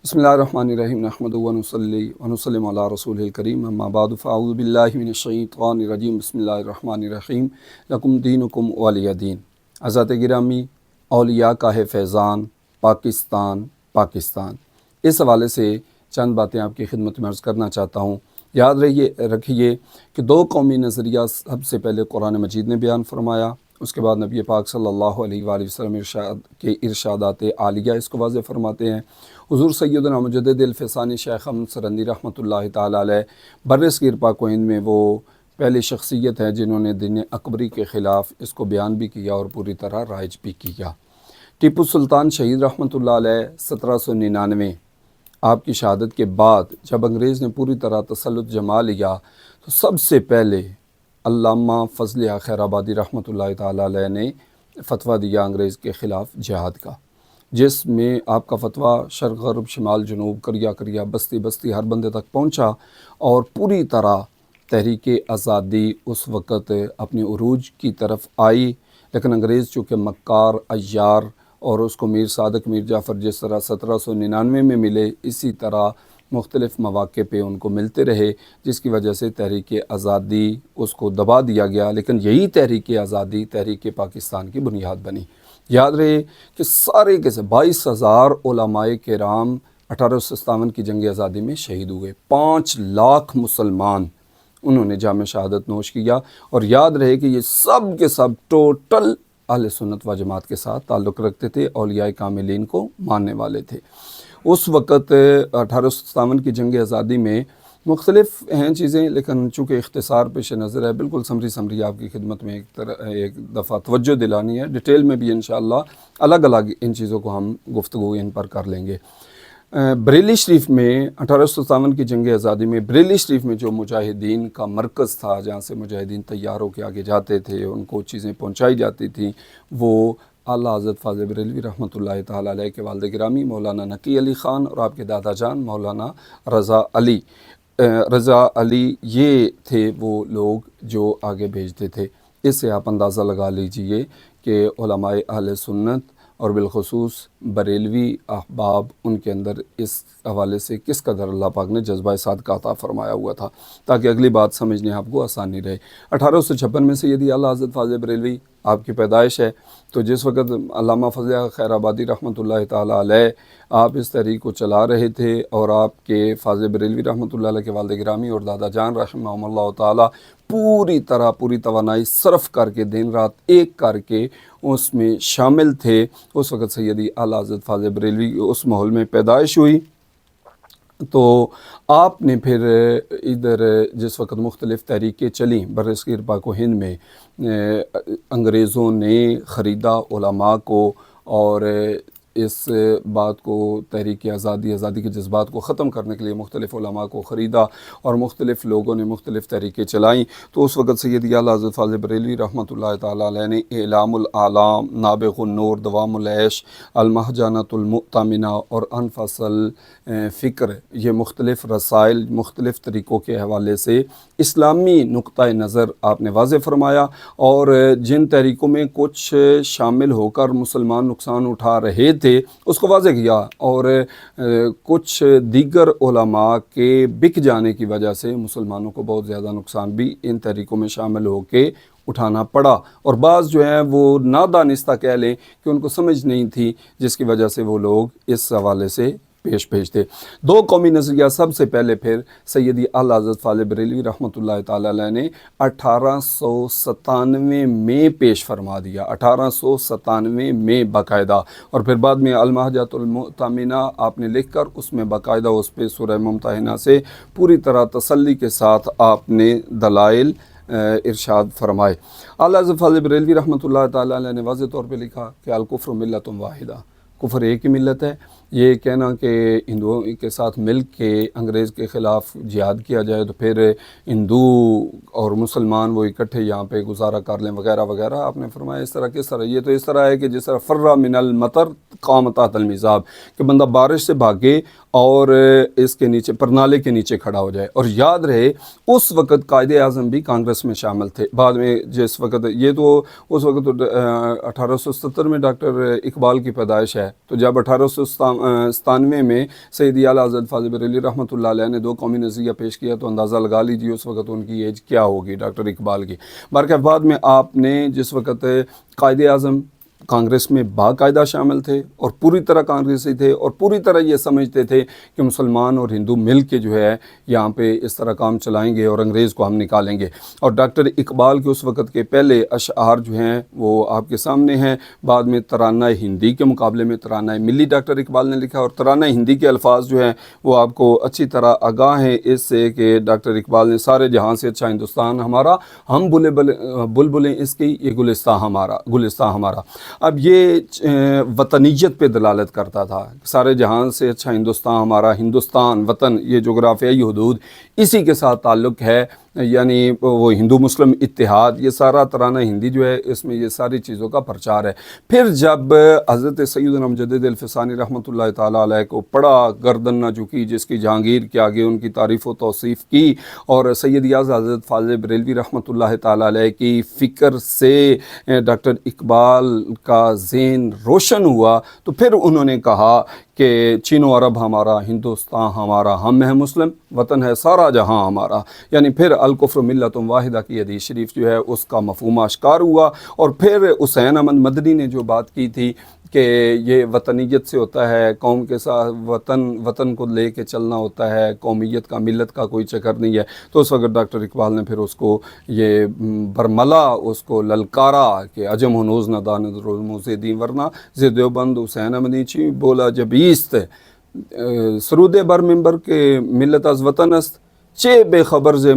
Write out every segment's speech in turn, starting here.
بسم اللہ الرحمن الرحیم نحمدہ و نصلی و نسلم علی رسول الکریم اما بعد فاعوذ باللہ من الشیطان الرجیم بسم اللہ الرحمن الرحیم لکم دینکم ولی دین۔ حضرات گرامی، اولیاء کا ہے فیضان پاکستان، اس حوالے سے چند باتیں آپ کی خدمت میں عرض کرنا چاہتا ہوں۔ یاد رکھیے کہ دو قومی نظریہ سب سے پہلے قرآن مجید نے بیان فرمایا، اس کے بعد نبی پاک صلی اللہ علیہ وآلہ وسلم ارشادات عالیہ اس کو واضح فرماتے ہیں۔ حضور سیدنا مجدد الفسانی شیخ احمد سرندی رحمۃ اللہ تعالی علیہ برصغیر پاک و ہند میں وہ پہلی شخصیت ہے جنہوں نے دین اکبری کے خلاف اس کو بیان بھی کیا اور پوری طرح رائج بھی کیا۔ ٹیپو سلطان شہید رحمۃ اللہ علیہ 1799 آپ کی شہادت کے بعد جب انگریز نے پوری طرح تسلط جما لیا تو سب سے پہلے علامہ فضل خیر آبادی رحمۃ اللہ تعالی علیہ نے فتویٰ دیا انگریز کے خلاف جہاد کا، جس میں آپ کا فتویٰ شرق غرب شمال جنوب کریا بستی ہر بندے تک پہنچا اور پوری طرح تحریک آزادی اس وقت اپنی عروج کی طرف آئی۔ لیکن انگریز چونکہ مکار عیار اور اس کو میر صادق میر جعفر جس طرح 1799 میں ملے اسی طرح مختلف مواقع پہ ان کو ملتے رہے، جس کی وجہ سے تحریک آزادی اس کو دبا دیا گیا۔ لیکن یہی تحریک آزادی تحریک پاکستان کی بنیاد بنی۔ یاد رہے کہ سارے کے 22,000 علماء کرام 1857 کی جنگ آزادی میں شہید ہوئے، 5 لاکھ مسلمان انہوں نے جام شہادت نوش کیا۔ اور یاد رہے کہ یہ سب کے سب ٹوٹل اہل سنت و جماعت کے ساتھ تعلق رکھتے تھے، اولیاء کاملین کو ماننے والے تھے۔ اس وقت 1857 کی جنگ آزادی میں مختلف ہیں چیزیں، لیکن چونکہ اختصار پیش نظر ہے بالکل سمری آپ کی خدمت میں ایک دفعہ توجہ دلانی ہے، ڈیٹیل میں بھی انشاءاللہ الگ الگ ان چیزوں کو ہم گفتگو ان پر کر لیں گے۔ بریلی شریف میں 1857 کی جنگ آزادی میں بریلی شریف میں جو مجاہدین کا مرکز تھا، جہاں سے مجاہدین تیار ہو کے آگے جاتے تھے، ان کو چیزیں پہنچائی جاتی تھیں، وہ اعلیٰ حضرت فاضل بریلوی رحمۃ اللہ تعالی علیہ کے والد گرامی مولانا نقی علی خان اور آپ کے دادا جان مولانا رضا علی یہ تھے وہ لوگ جو آگے بھیجتے تھے۔ اس سے آپ اندازہ لگا لیجئے کہ علماء اہل سنت اور بالخصوص بریلوی احباب ان کے اندر اس حوالے سے کس قدر اللہ پاک نے جذبہ صادقہ عطا فرمایا ہوا تھا، تاکہ اگلی بات سمجھنے آپ کو آسانی رہے۔ 1856 میں سیدی اعلیٰ حضرت فاضل بریلوی آپ کی پیدائش ہے، تو جس وقت علامہ فضل خیر آبادی رحمۃ اللہ تعالی علیہ آپ اس تحریک کو چلا رہے تھے اور آپ کے فاضل بریلوی رحمۃ اللہ علیہ کے والد گرامی اور دادا جان رحمہم اللہ تعالی پوری توانائی صرف کر کے دن رات ایک کر کے اس میں شامل تھے، اس وقت سیدی اعلیٰ حضرت فاضل بریلوی اس ماحول میں پیدائش ہوئی۔ تو آپ نے پھر ادھر جس وقت مختلف تحریکیں چلیں برصغیر پاک و ہند میں، انگریزوں نے خریدا علماء کو اور اس بات کو تحریک آزادی کے جذبات کو ختم کرنے کے لیے مختلف علماء کو خریدا اور مختلف لوگوں نے مختلف تحریکیں چلائیں۔ تو اس وقت سیدی اعلیٰ حضرت فاضل بریلوی رحمۃ اللہ تعالی علیہ نے اعلام العالم، نابغ النور، دوام العیش، المہجانۃ المؤتمنہ اور انفس الفکر، یہ مختلف رسائل مختلف طریقوں کے حوالے سے اسلامی نقطہ نظر آپ نے واضح فرمایا، اور جن تحریکوں میں کچھ شامل ہو کر مسلمان نقصان اٹھا رہے تھے اس کو واضح کیا، اور کچھ دیگر علماء کے بک جانے کی وجہ سے مسلمانوں کو بہت زیادہ نقصان بھی ان تحریکوں میں شامل ہو کے اٹھانا پڑا، اور بعض جو ہیں وہ نادانستہ کہہ لیں کہ ان کو سمجھ نہیں تھی، جس کی وجہ سے وہ لوگ اس حوالے سے پیش تھے۔ دو قومی نظریہ سب سے پہلے پھر سیدی اعلیٰ حضرت فاضل بریلوی رحمۃ اللہ تعالی علیہ نے 1897 میں پیش فرما دیا، 1897 میں باقاعدہ، اور پھر بعد میں المہجۃ المؤتمنہ آپ نے لکھ کر اس میں باقاعدہ اس پہ سورہ ممتحنہ سے پوری طرح تسلی کے ساتھ آپ نے دلائل ارشاد فرمائے۔ اعلیٰ حضرت فاضل بریلوی رحمۃ اللہ تعالی علیہ نے واضح طور پہ لکھا کہ الکفر ملت واحدہ، کفر ایک ہی ملت ہے۔ یہ کہنا کہ ہندوؤں کے ساتھ مل کے انگریز کے خلاف جہاد کیا جائے تو پھر ہندو اور مسلمان وہ اکٹھے یہاں پہ گزارا کر لیں وغیرہ وغیرہ، آپ نے فرمایا اس طرح کس طرح، یہ تو اس طرح ہے کہ جس طرح فرّ من المطر قام تحت المذاب، کہ بندہ بارش سے بھاگے اور اس کے نیچے پرنالے کے نیچے کھڑا ہو جائے۔ اور یاد رہے اس وقت قائد اعظم بھی کانگریس میں شامل تھے، بعد میں جس وقت یہ تو اس وقت 1870 میں ڈاکٹر اقبال کی پیدائش ہے، تو جب 1997 میں سیدی اعلیٰ حضرت فاضل بریلوی رحمۃ اللہ علیہ نے 2 قومی نظریہ پیش کیا، تو اندازہ لگا لیجیے اس وقت ان کی ایج کیا ہوگی ڈاکٹر اقبال کی۔ برکہ بعد میں آپ نے جس وقت قائد اعظم کانگریس میں باقاعدہ شامل تھے اور پوری طرح کانگریسی تھے اور پوری طرح یہ سمجھتے تھے کہ مسلمان اور ہندو مل کے جو ہے یہاں پہ اس طرح کام چلائیں گے اور انگریز کو ہم نکالیں گے۔ اور ڈاکٹر اقبال کے اس وقت کے پہلے اشعار جو ہیں وہ آپ کے سامنے ہیں۔ بعد میں ترانہ ہندی کے مقابلے میں ترانہ ملی ڈاکٹر اقبال نے لکھا، اور ترانہ ہندی کے الفاظ جو ہیں وہ آپ کو اچھی طرح آگاہ ہیں اس سے کہ ڈاکٹر اقبال نے سارے جہاں سے اچھا ہندوستان ہمارا، ہم بلبلیں اس کی، یہ گلستان ہمارا۔ اب یہ وطنیت پہ دلالت کرتا تھا، سارے جہاں سے اچھا ہندوستان ہمارا، ہندوستان وطن، یہ جغرافیائی حدود اسی کے ساتھ تعلق ہے، یعنی وہ ہندو مسلم اتحاد، یہ سارا ترانہ ہندی جو ہے اس میں یہ ساری چیزوں کا پرچار ہے۔ پھر جب حضرت سیدنا مجدد الفسانی رحمۃ اللہ تعالیٰ علیہ کو پڑا، گردن نہ جھکی جس کی جہانگیر کے آگے ان کی تعریف و توصیف کی، اور سید اعظم حضرت فاضل بریلوی رحمۃ اللہ تعالیٰ علیہ کی فکر سے ڈاکٹر اقبال کا ذہن روشن ہوا، تو پھر انہوں نے کہا کہ چین و عرب ہمارا، ہندوستان ہمارا، ہم ہیں مسلم، وطن ہے سارا جہاں ہمارا، یعنی پھر الکفر ملت واحدہ کی حدیث شریف جو ہے اس کا مفہوم آشکار ہوا۔ اور پھر حسین احمد مدنی نے جو بات کی تھی کہ یہ وطنیت سے ہوتا ہے، قوم کے ساتھ وطن کو لے کے چلنا ہوتا ہے، قومیت کا ملت کا کوئی چکر نہیں ہے، تو اس وقت ڈاکٹر اقبال نے پھر اس کو یہ برملا، اس کو للکارا کہ عجم ہنوز نہ داند رموز دین ورنہ زد دیوبند حسین احمدی چی بولا جبیست سرود بر منبر کے ملت از وطن است چے بے خبر ز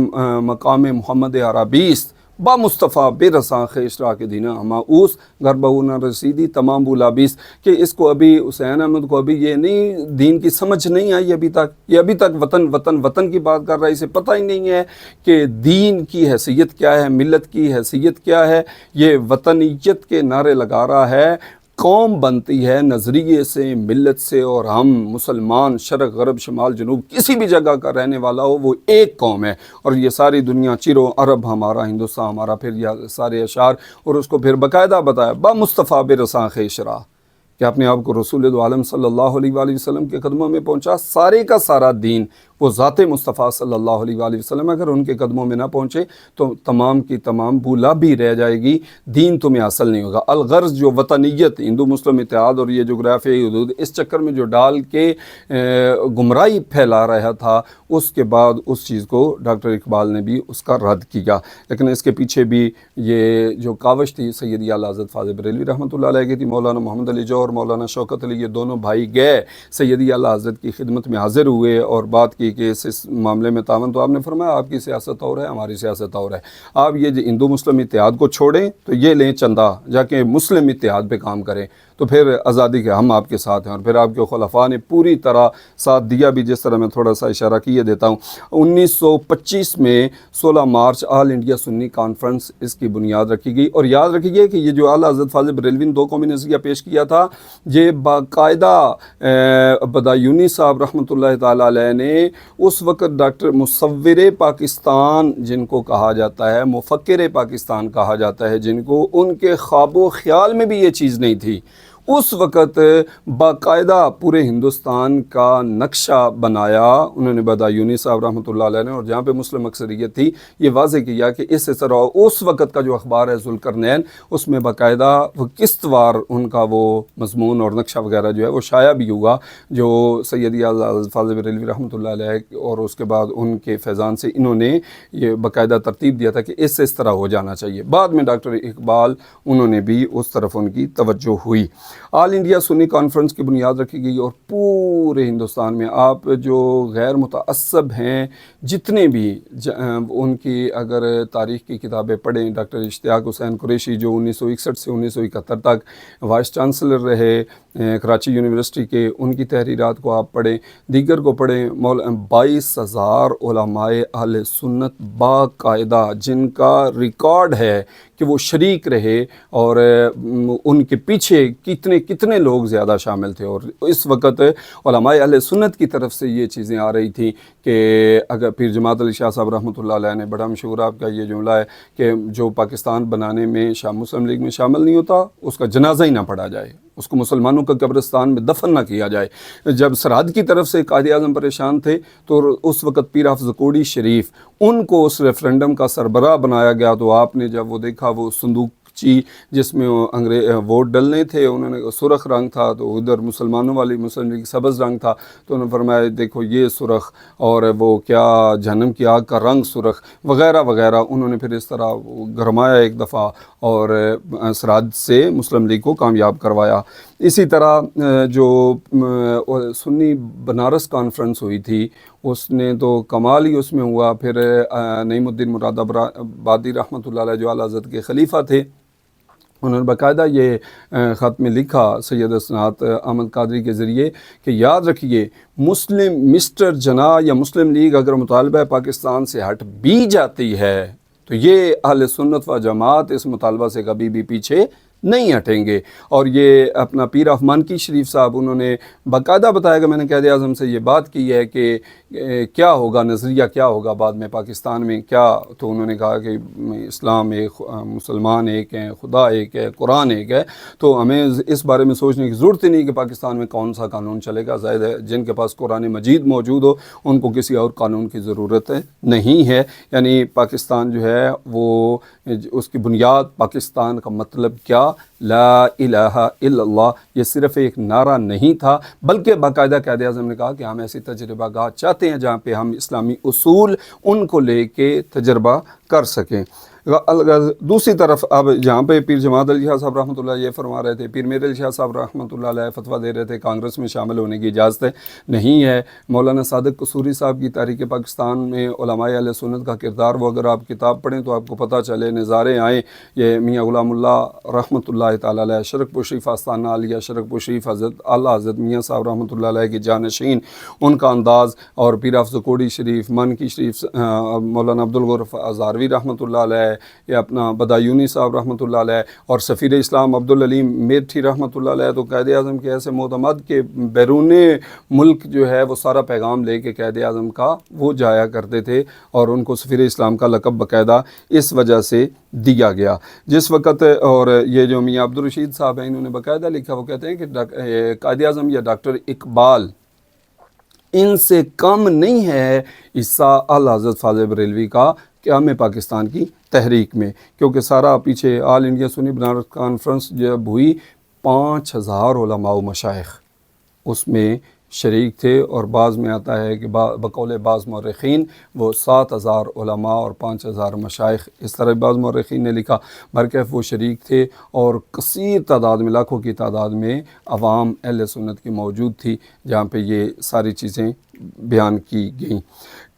مقام محمد عربیست با مصطفیٰ بے رساں خیش را کے دینا ہما اوس گھر بہو نہ رسیدی تمام بولابیس، کہ اس کو ابھی حسین احمد کو ابھی یہ نہیں دین کی سمجھ نہیں آئی ابھی تک، یہ ابھی تک وطن کی بات کر رہا ہے، اسے پتہ ہی نہیں ہے کہ دین کی حیثیت کیا ہے، ملت کی حیثیت کیا ہے، یہ وطنیت کے نعرے لگا رہا ہے۔ قوم بنتی ہے نظریے سے، ملت سے، اور ہم مسلمان شرق غرب شمال جنوب کسی بھی جگہ کا رہنے والا ہو وہ ایک قوم ہے، اور یہ ساری دنیا چیرو عرب ہمارا، ہندوستان ہمارا، پھر یہ سارے اشعار، اور اس کو پھر باقاعدہ بتایا با مصطفیٰ بے رساں خیشرا، کہ اپنے آپ کو رسول دو عالم صلی اللہ علیہ وآلہ وسلم کے قدموں میں پہنچا۔ سارے کا سارا دین وہ ذات مصطفیٰ صلی اللہ علیہ وآلہ وسلم اگر ان کے قدموں میں نہ پہنچے تو تمام کی تمام بھولا بھی رہ جائے گی، دین تمہیں حاصل نہیں ہوگا۔ الغرض جو وطنیت، ہندو مسلم اتحاد اور یہ جغرافیائی حدود، اس چکر میں جو ڈال کے گمراہی پھیلا رہا تھا، اس کے بعد اس چیز کو ڈاکٹر اقبال نے بھی اس کا رد کیا۔ لیکن اس کے پیچھے بھی یہ جو کاوش تھی سید اعلیٰ حضرت فاضل بریلوی رحمۃ اللہ علیہ کی تھی، مولانا محمد علی جوہر، مولانا شوکت علی، یہ دونوں بھائی گئے سید اعلیٰ حضرت کی خدمت میں حاضر ہوئے اور بات کی کہ اس معاملے میں تعاون، تو آپ نے فرمایا آپ کی سیاست اور ہے، ہماری سیاست اور ہے، آپ یہ ہندو مسلم اتحاد کو چھوڑیں تو یہ لیں چندہ، جا کے مسلم اتحاد پہ کام کریں، تو پھر آزادی کے ہم آپ کے ساتھ ہیں۔ اور پھر آپ کے خلفاء نے پوری طرح ساتھ دیا بھی، جس طرح میں تھوڑا سا اشارہ کیے دیتا ہوں۔ 1925 میں 16 مارچ آل انڈیا سنی کانفرنس اس کی بنیاد رکھی گئی، اور یاد رکھیے کہ یہ جو اعلیٰ حضرت فاضل بریلوی نے 2 قومی نظریہ پیش کیا تھا، یہ باقاعدہ بدایونی صاحب رحمۃ اللہ تعالیٰ علیہ نے اس وقت ڈاکٹر مصور پاکستان جن کو کہا جاتا ہے، مفکر پاکستان کہا جاتا ہے جن کو، ان کے خواب و خیال میں بھی یہ چیز نہیں تھی، اس وقت باقاعدہ پورے ہندوستان کا نقشہ بنایا انہوں نے بدایونی صاحب رحمۃ اللہ علیہ نے، اور جہاں پہ مسلم اکثریت تھی یہ واضح کیا کہ اس طرح اس وقت کا جو اخبار ہے ذوالقرنین، اس میں باقاعدہ وہ قسط وار ان کا وہ مضمون اور نقشہ وغیرہ جو ہے وہ شائع بھی ہوا، جو سید اعلیٰ فاضل بریلوی رحمۃ اللہ علیہ اور اس کے بعد ان کے فیضان سے انہوں نے یہ باقاعدہ ترتیب دیا تھا کہ اس طرح ہو جانا چاہیے۔ بعد میں ڈاکٹر اقبال انہوں نے بھی اس طرف ان کی توجہ ہوئی۔ آل انڈیا سنی کانفرنس کی بنیاد رکھی گئی، اور پورے ہندوستان میں آپ جو غیر متعصب ہیں جتنے بھی ان کی اگر تاریخ کی کتابیں پڑھیں، ڈاکٹر اشتیاق حسین قریشی جو 1961 سے 1971 تک وائس چانسلر رہے کراچی یونیورسٹی کے، ان کی تحریرات کو آپ پڑھیں، دیگر کو پڑھیں، 22,000 علماء اہل سنت باقاعدہ جن کا ریکارڈ ہے کہ وہ شریک رہے، اور ان کے پیچھے کتنے کتنے کتنے لوگ زیادہ شامل تھے، اور اس وقت علماء اہل سنت کی طرف سے یہ چیزیں آ رہی تھیں کہ اگر پیر جماعت علی شاہ صاحب رحمۃ اللہ علیہ نے بڑا مشہور آپ کا یہ جملہ ہے کہ جو پاکستان بنانے میں مسلم لیگ میں شامل نہیں ہوتا اس کا جنازہ ہی نہ پڑھا جائے، اس کو مسلمانوں کا قبرستان میں دفن نہ کیا جائے۔ جب سرحد کی طرف سے قائد اعظم پریشان تھے تو اس وقت پیر حافظ کوڑی شریف ان کو اس ریفرنڈم کا سربراہ بنایا گیا، تو آپ نے جب وہ دیکھا وہ صندوق جس میں ووٹ ڈلنے تھے، انہوں نے سرخ رنگ تھا، تو ادھر مسلمانوں والی مسلم لیگ سبز رنگ تھا، تو انہوں نے فرمایا دیکھو یہ سرخ اور وہ کیا جہنم کی آگ کا رنگ سرخ وغیرہ وغیرہ، انہوں نے پھر اس طرح گرمایا ایک دفعہ اور سرحد سے مسلم لیگ کو کامیاب کروایا۔ اسی طرح جو سنی بنارس کانفرنس ہوئی تھی اس نے تو کمال ہی اس میں ہوا، پھر نعیم الدین مراد آبادی رحمۃ اللہ علیہ جو اعلیٰ حضرت کے خلیفہ تھے، انہوں نے باقاعدہ یہ خط میں لکھا سید اسناد احمد قادری کے ذریعے کہ یاد رکھیے مسٹر جناح یا مسلم لیگ اگر مطالبہ پاکستان سے ہٹ بھی جاتی ہے تو یہ اہل سنت و جماعت اس مطالبہ سے کبھی بھی پیچھے نہیں ہٹیں گے۔ اور یہ اپنا پیر آف مانکی شریف صاحب انہوں نے باقاعدہ بتایا کہ میں نے قائد اعظم سے یہ بات کی ہے کہ کیا ہوگا، نظریہ کیا ہوگا بعد میں پاکستان میں کیا، تو انہوں نے کہا کہ اسلام ایک، مسلمان ایک ہیں، خدا ایک ہے، قرآن ایک ہے، تو ہمیں اس بارے میں سوچنے کی ضرورت ہی نہیں کہ پاکستان میں کون سا قانون چلے گا۔ ظاہر ہے جن کے پاس قرآن مجید موجود ہو ان کو کسی اور قانون کی ضرورت نہیں ہے۔ یعنی پاکستان جو ہے وہ اس کی بنیاد، پاکستان کا مطلب کیا، لا الہ الا اللہ، یہ صرف ایک نعرہ نہیں تھا بلکہ باقاعدہ قائد اعظم نے کہا کہ ہم ایسی تجربہ گاہ چاہتے ہیں جہاں پہ ہم اسلامی اصول ان کو لے کے تجربہ کر سکیں۔ دوسری طرف اب جہاں پہ پیر جماعت علی شاہ صاحب رحمۃ اللہ یہ فرما رہے تھے، پیر میر علی شاہ صاحب رحمۃ اللہ علیہ فتویٰ دے رہے تھے کانگریس میں شامل ہونے کی اجازت نہیں ہے۔ مولانا صادق قصوری صاحب کی تحریک پاکستان میں علماء اہل سنت کا کردار، وہ اگر آپ کتاب پڑھیں تو آپ کو پتہ چلے، نظارے آئیں۔ یہ میاں غلام اللہ رحمۃ اللہ تعالیٰ علیہ، شرک پور شریف آستانہ عالیہ شرک پور شریف حضرت اعلیٰ حضرت میاں صاحب رحمۃ اللہ علیہ کے جانشین، ان کا انداز، اور پیر حافظ کوڑی شریف، مانکی شریف، مولانا عبدالغفور ہزاروی رحمۃ اللہ علیہ، یہ اپنا بدایونی صاحب رحمۃ اللہ علیہ، اور سفیر اسلام عبدالعلیم میرٹھی رحمۃ اللہ علیہ، تو قائد اعظم کے ایسے معتمد کے بیرون ملک جو ہے وہ سارا پیغام لے کے قائد اعظم کا وہ جایا کرتے تھے، اور ان کو سفیر اسلام کا لقب باقاعدہ اس وجہ سے دیا گیا جس وقت۔ اور یہ جو میاں عبدالرشید صاحب ہیں انہوں نے باقاعدہ لکھا، وہ کہتے ہیں کہ قائد اعظم یا ڈاکٹر اقبال ان سے کم نہیں ہے حصہ اعلیٰ حضرت فاضل بریلوی کا قیام پاکستان کی تحریک میں، کیونکہ سارا پیچھے آل انڈیا سنی بنارس کانفرنس جب ہوئی 5000 علماء و مشائخ اس میں شریک تھے، اور بعض میں آتا ہے کہ بقول بعض مورخین وہ 7000 علماء اور 5000 مشائخ، اس طرح بعض مورخین نے لکھا، برکیف وہ شریک تھے، اور کثیر تعداد میں، لاکھوں کی تعداد میں عوام اہل سنت کی موجود تھی جہاں پہ یہ ساری چیزیں بیان کی گئیں۔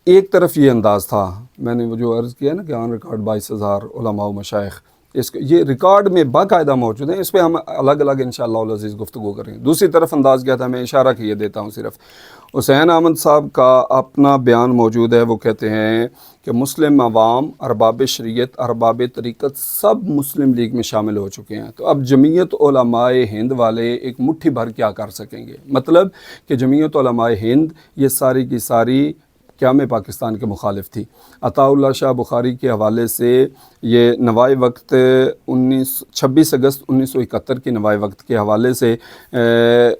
ایک طرف یہ انداز تھا، میں نے وہ جو عرض کیا نا کہ آن ریکارڈ 22000 علماء و مشائخ، یہ ریکارڈ میں باقاعدہ موجود ہیں، اس پہ ہم الگ الگ انشاءاللہ العزیز گفتگو کریں گے۔ دوسری طرف انداز کیا تھا، میں اشارہ کیے دیتا ہوں صرف، حسین احمد صاحب کا اپنا بیان موجود ہے، وہ کہتے ہیں کہ مسلم عوام، ارباب شریعت، ارباب طریقت سب مسلم لیگ میں شامل ہو چکے ہیں، تو اب جمعیت علماء ہند والے ایک مٹھی بھر کیا کر سکیں گے؟ مطلب کہ جمعیت علماء ہند یہ ساری کی ساری قیام پاکستان کے مخالف تھی۔ عطا اللہ شاہ بخاری کے حوالے سے یہ نوائے وقت 26 اگست 1971 کی نوائے وقت کے حوالے سے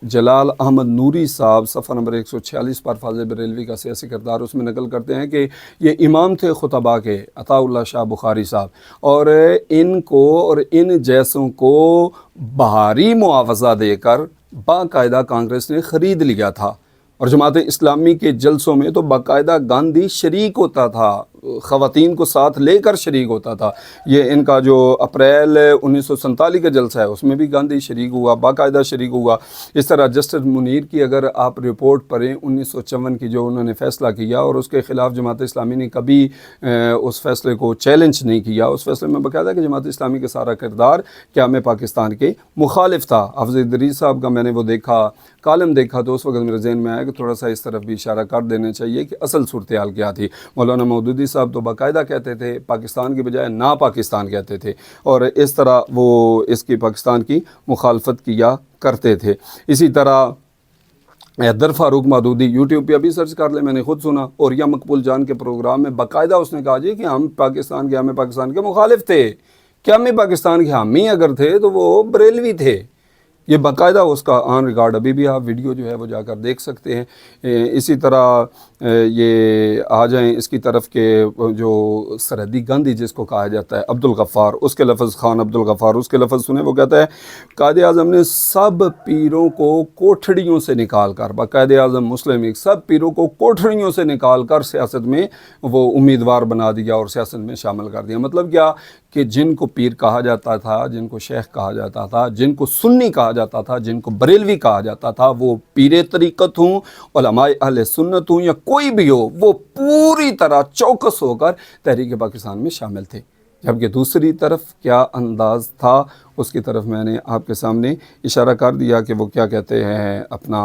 جلال احمد نوری صاحب صفحہ نمبر 146 پر فاضل بریلوی کا سیاسی کردار اس میں نقل کرتے ہیں کہ یہ امام تھے خطباء کے، عطا اللہ شاہ بخاری صاحب، اور ان کو اور ان جیسوں کو بہاری معاوضہ دے کر باقاعدہ کانگریس نے خرید لیا تھا، اور جماعت اسلامی کے جلسوں میں تو باقاعدہ گاندھی شریک ہوتا تھا، خواتین کو ساتھ لے کر شریک ہوتا تھا۔ یہ ان کا جو اپریل 1947 کا جلسہ ہے اس میں بھی گاندھی شریک ہوا، باقاعدہ شریک ہوا۔ اس طرح جسٹس منیر کی اگر آپ رپورٹ پڑھیں 1954 کی جو انہوں نے فیصلہ کیا، اور اس کے خلاف جماعت اسلامی نے کبھی اس فیصلے کو چیلنج نہیں کیا، اس فیصلے میں باقاعدہ کہ جماعت اسلامی کا سارا کردار قیام پاکستان کے مخالف تھا۔ حافظ ادریس صاحب کا میں نے وہ دیکھا، کالم دیکھا، تو اس وقت میرے ذہن میں آیا کہ تھوڑا سا اس طرف بھی اشارہ کر دینا چاہیے کہ اصل صورتحال کیا تھی۔ مولانا مودودی صاحب تو باقاعدہ کہتے تھے پاکستان کی بجائے نا پاکستان کہتے تھے، اور اس طرح وہ اس کی پاکستان کی مخالفت کیا کرتے تھے۔ اسی طرح حیدر فاروق مودودی، یوٹیوب پہ ابھی سرچ کر لیں، میں نے خود سنا، اور یا مقبول جان کے پروگرام میں باقاعدہ اس نے کہا جی کہ ہم پاکستان کے مخالف تھے، کہ ہم پاکستان کے حامی اگر تھے تو وہ بریلوی تھے۔ یہ باقاعدہ اس کا آن ریکارڈ، ابھی بھی آپ ویڈیو جو ہے وہ جا کر دیکھ سکتے ہیں۔ اسی طرح یہ آ جائیں اس کی طرف کہ جو سرحدی گاندھی جس کو کہا جاتا ہے، عبدالغفار، اس کے لفظ، خان عبدالغفار، اس کے لفظ سنیں، وہ کہتا ہے قائد اعظم نے سب پیروں کو کوٹھڑیوں سے نکال کر، قائد اعظم مسلم لیگ سب پیروں کو کوٹھڑیوں سے نکال کر سیاست میں وہ امیدوار بنا دیا اور سیاست میں شامل کر دیا۔ مطلب کیا کہ جن کو پیر کہا جاتا تھا، جن کو شیخ کہا جاتا تھا، جن کو سنی کہا جاتا تھا، جن کو بریلوی کہا جاتا تھا، وہ پیر طریقت ہوں، علماء اہل سنت ہوں یا کوئی بھی ہو، وہ پوری طرح چوکس ہو کر تحریک پاکستان میں شامل تھے۔ جبکہ دوسری طرف کیا انداز تھا، اس کی طرف میں نے آپ کے سامنے اشارہ کر دیا کہ وہ کیا کہتے ہیں، اپنا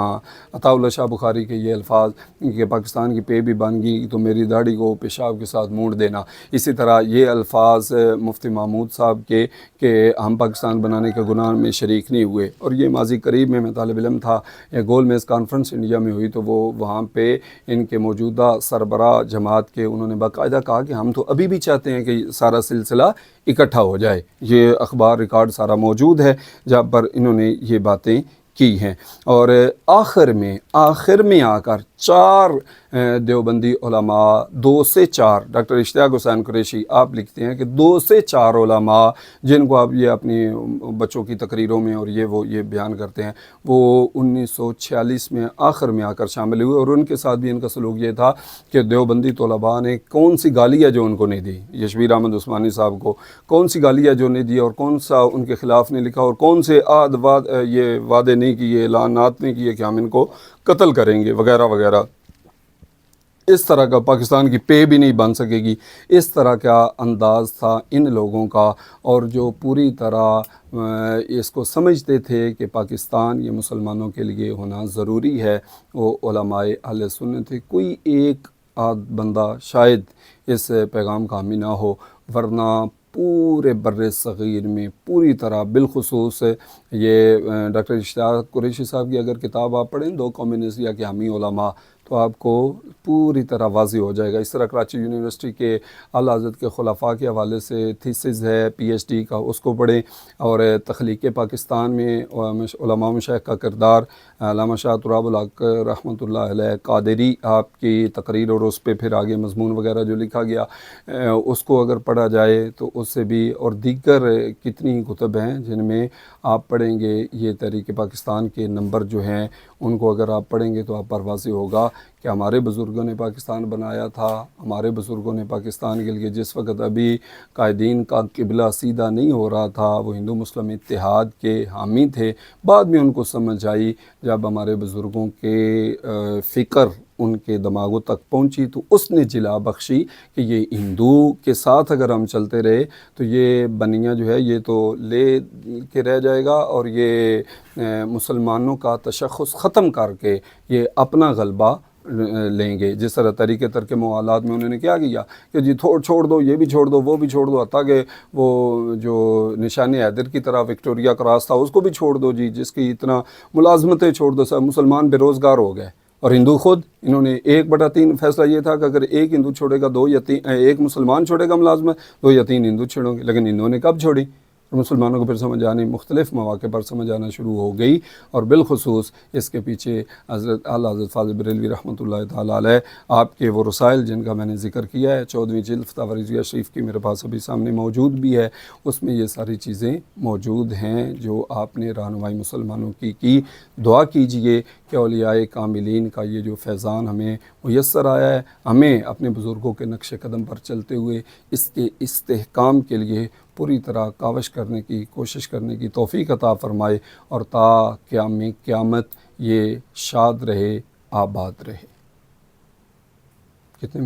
عطا اللہ شاہ بخاری کے یہ الفاظ کہ پاکستان کی پے بھی بن گئی تو میری داڑھی کو پیشاب کے ساتھ موڑ دینا۔ اسی طرح یہ الفاظ مفتی محمود صاحب کے کہ ہم پاکستان بنانے کے گناہ میں شریک نہیں ہوئے، اور یہ ماضی قریب میں طالب علم تھا، گول میز کانفرنس انڈیا میں ہوئی تو وہ وہاں پہ ان کے موجودہ سربراہ جماعت کے انہوں نے باقاعدہ کہا کہ ہم تو ابھی بھی چاہتے ہیں کہ سارا سلسلہ اکٹھا ہو جائے۔ یہ اخبار ریکارڈ سارا موجود ہے جہاں پر انہوں نے یہ باتیں کی ہیں۔ اور آخر میں آ کر 4 دیوبندی علماء، 2 سے 4، ڈاکٹر اشتیاق حسین قریشی آپ لکھتے ہیں کہ 2 سے 4 علماء جن کو آپ یہ اپنی بچوں کی تقریروں میں اور یہ بیان کرتے ہیں، وہ 1946 میں آخر میں آ کر شامل ہوئے، اور ان کے ساتھ بھی ان کا سلوک یہ تھا کہ دیوبندی طلباء نے کون سی گالی ہے جو ان کو نہیں دی، یہ شبیر احمد عثمانی صاحب کو کون سی گالی ہے جو نہیں دی، اور کون سا ان کے خلاف نہیں لکھا، اور کون سے یہ وعدے نہیں کیے، اعلانات نہیں کیے کہ ہم ان کو قتل کریں گے وغیرہ وغیرہ۔ اس طرح کا پاکستان کی پے بھی نہیں بن سکے گی، اس طرح کا انداز تھا ان لوگوں کا، اور جو پوری طرح اس کو سمجھتے تھے کہ پاکستان یہ مسلمانوں کے لیے ہونا ضروری ہے، وہ علماء اہل سنت تھے۔ کوئی ایک آدھ بندہ شاید اس پیغام کا حامی نہ ہو، ورنہ پورے بر صغیر میں پوری طرح، بالخصوص یہ ڈاکٹر اشتیاق قریشی صاحب کی اگر کتاب آپ پڑھیں، 2 قومی نظریہ کے حامی علماء، تو آپ کو پوری طرح واضح ہو جائے گا۔ اس طرح کراچی یونیورسٹی کے اعلیٰ حضرت کے خلفاء کے حوالے سے تھیسز ہے PhD کا، اس کو پڑھیں، اور تخلیق پاکستان میں علماء مشائخ کا کردار، علامہ شاہ تراب الحق رحمۃ اللہ علیہ قادری آپ کی تقریر، اور اس پہ پھر آگے مضمون وغیرہ جو لکھا گیا، اس کو اگر پڑھا جائے تو اس سے بھی، اور دیگر کتنی کتب ہیں جن میں آپ پڑھیں گے یہ تحریک پاکستان کے نمبر جو ہیں، ان کو اگر آپ پڑھیں گے تو آپ پر واضح ہوگا کہ ہمارے بزرگوں نے پاکستان بنایا تھا۔ ہمارے بزرگوں نے پاکستان کے لیے جس وقت ابھی قائدین کا قبلہ سیدھا نہیں ہو رہا تھا، وہ ہندو مسلم اتحاد کے حامی تھے۔ بعد میں ان کو سمجھ آئی جب ہمارے بزرگوں کے فکر ان کے دماغوں تک پہنچی، تو اس نے جلا بخشی کہ یہ ہندو کے ساتھ اگر ہم چلتے رہے تو یہ بنیاں جو ہے یہ تو لے کے رہ جائے گا، اور یہ مسلمانوں کا تشخص ختم کر کے یہ اپنا غلبہ لیں گے۔ جس طرح تحریک ترک موالات میں انہوں نے کیا کیا کہ جی چھوڑ دو، یہ بھی چھوڑ دو، وہ بھی چھوڑ دو، حتیٰ کہ وہ جو نشان حیدر کی طرح وکٹوریا کراس تھا اس کو بھی چھوڑ دو جی، جس کی اتنا ملازمتیں چھوڑ دو، سب مسلمان بے روزگار ہو گئے۔ اور ہندو خود انہوں نے 1/3 فیصلہ یہ تھا کہ اگر ایک ہندو چھوڑے گا 2 یا 3، ایک مسلمان چھوڑے گا ملازمت، 2 یا 3 ہندو چھوڑیں گے، لیکن ہندوؤں نے کب چھوڑی؟ اور مسلمانوں کو پھر سمجھ آنے، مختلف مواقع پر سمجھ آنا شروع ہو گئی، اور بالخصوص اس کے پیچھے حضرت اعلیٰ حضرت فاضل بریلوی رحمۃ اللہ تعالیٰ علیہ آپ کے وہ رسائل جن کا میں نے ذکر کیا ہے، 14ویں جلد فتاوی رضویہ شریف کی میرے پاس ابھی سامنے موجود بھی ہے، اس میں یہ ساری چیزیں موجود ہیں جو آپ نے رہنمائی مسلمانوں کی دعا کیجئے کہ اولیاء کاملین کا یہ جو فیضان ہمیں میسر آیا ہے، ہمیں اپنے بزرگوں کے نقش قدم پر چلتے ہوئے اس کے استحکام کے لیے پوری طرح کاوش کرنے کی کوشش کرنے کی توفیق عطا فرمائے، اور تا قیامت یہ شاد رہے، آباد رہے۔ کتنے